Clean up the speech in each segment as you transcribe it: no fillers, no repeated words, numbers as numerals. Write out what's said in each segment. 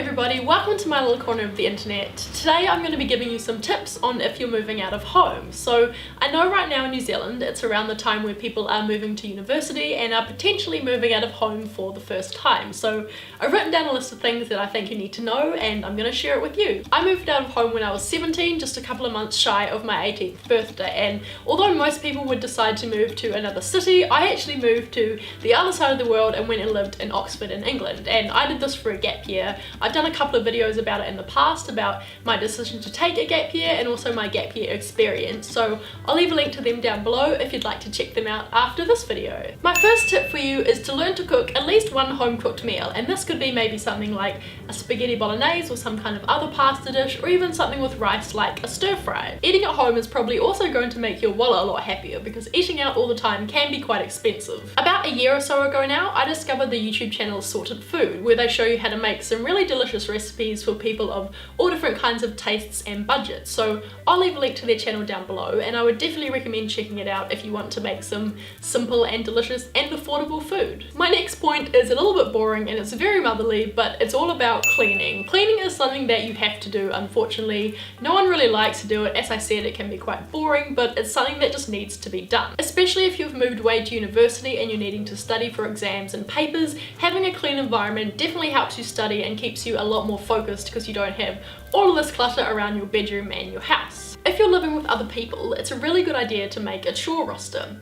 everybody, welcome to my little corner of the internet. Today I'm going to be giving you some tips on if you're moving out of home. So I know right now in New Zealand it's around the time where people are moving to university and are potentially moving out of home for the first time. So I've written down a list of things that I think you need to know and I'm going to share it with you. I moved out of home when I was 17, just a couple of months shy of my 18th birthday, and although most people would decide to move to another city, I actually moved to the other side of the world and went and lived in Oxford in England, and I did this for a gap year. I've done a couple of videos about it in the past, about my decision to take a gap year and also my gap year experience, so I'll leave a link to them down below if you'd like to check them out after this video. My first tip for you is to learn to cook at least one home cooked meal, and this could be maybe something like a spaghetti bolognese or some kind of other pasta dish, or even something with rice like a stir fry. Eating at home is probably also going to make your wallet a lot happier because eating out all the time can be quite expensive. About a year or so ago now, I discovered the YouTube channel Sorted Food, where they show you how to make some really delicious recipes for people of all different kinds of tastes and budgets. So I'll leave a link to their channel down below, and I would definitely recommend checking it out if you want to make some simple and delicious and affordable food. My next point is a little bit boring and it's very motherly, but it's all about cleaning. Cleaning is something that you have to do, unfortunately. No one really likes to do it. As I said, it can be quite boring, but it's something that just needs to be done. Especially if you've moved away to university and you're needing to study for exams and papers, having a clean environment definitely helps you study and keeps you a lot more focused because you don't have all of this clutter around your bedroom and your house. If you're living with other people, it's a really good idea to make a chore roster.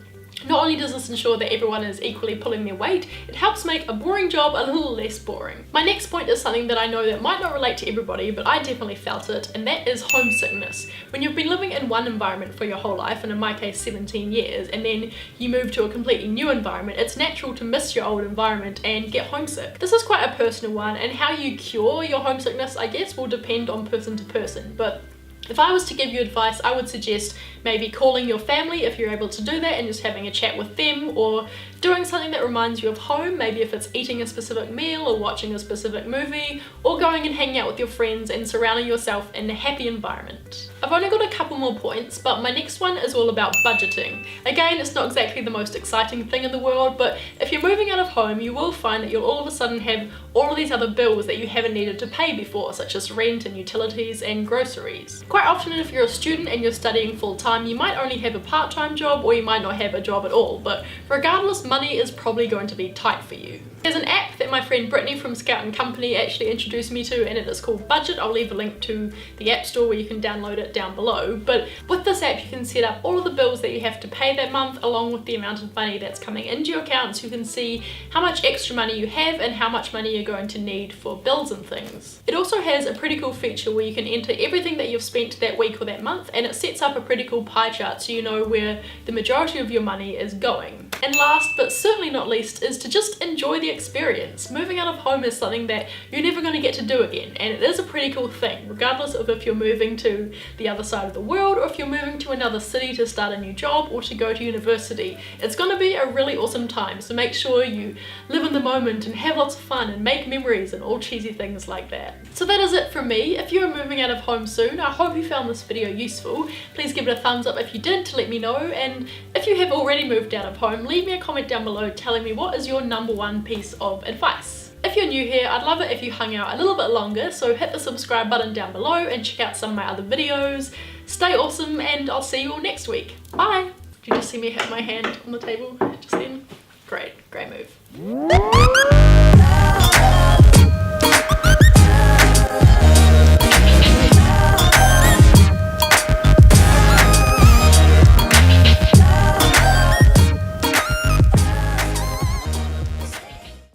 Not only does this ensure that everyone is equally pulling their weight, it helps make a boring job a little less boring. My next point is something that I know that might not relate to everybody, but I definitely felt it, and that is homesickness. When you've been living in one environment for your whole life, and in my case 17 years, and then you move to a completely new environment, it's natural to miss your old environment and get homesick. This is quite a personal one, and how you cure your homesickness, I guess, will depend on person to person, but if I was to give you advice, I would suggest maybe calling your family if you're able to do that and just having a chat with them, or doing something that reminds you of home, maybe if it's eating a specific meal or watching a specific movie, or going and hanging out with your friends and surrounding yourself in a happy environment. I've only got a couple more points, but my next one is all about budgeting. Again, it's not exactly the most exciting thing in the world, but if you're moving out of home, you will find that you'll all of a sudden have all of these other bills that you haven't needed to pay before, such as rent and utilities and groceries. Quite often, if you're a student and you're studying full-time, you might only have a part-time job or you might not have a job at all, but regardless, money is probably going to be tight for you. There's an app that my friend Brittany from Scout & Company actually introduced me to, and it is called Budget. I'll leave a link to the app store where you can download it down below. But with this app you can set up all of the bills that you have to pay that month along with the amount of money that's coming into your account, so you can see how much extra money you have and how much money you're going to need for bills and things. It also has a pretty cool feature where you can enter everything that you've spent that week or that month, and it sets up a pretty cool pie chart so you know where the majority of your money is going. And last but certainly not least is to just enjoy the experience. Moving out of home is something that you're never going to get to do again, and it is a pretty cool thing, regardless of if you're moving to the other side of the world or if you're moving to another city to start a new job or to go to university. It's going to be a really awesome time, so make sure you live in the moment and have lots of fun and make memories and all cheesy things like that. So that is it from me. If you are moving out of home soon, I hope you found this video useful. Please give it a thumbs up if you did to let me know, and if you have already moved out of home, leave me a comment down below telling me what is your #1 piece of advice. If you're new here, I'd love it if you hung out a little bit longer, so hit the subscribe button down below and check out some of my other videos. Stay awesome, and I'll see you all next week. Bye! Did you just see me hit my hand on the table just then?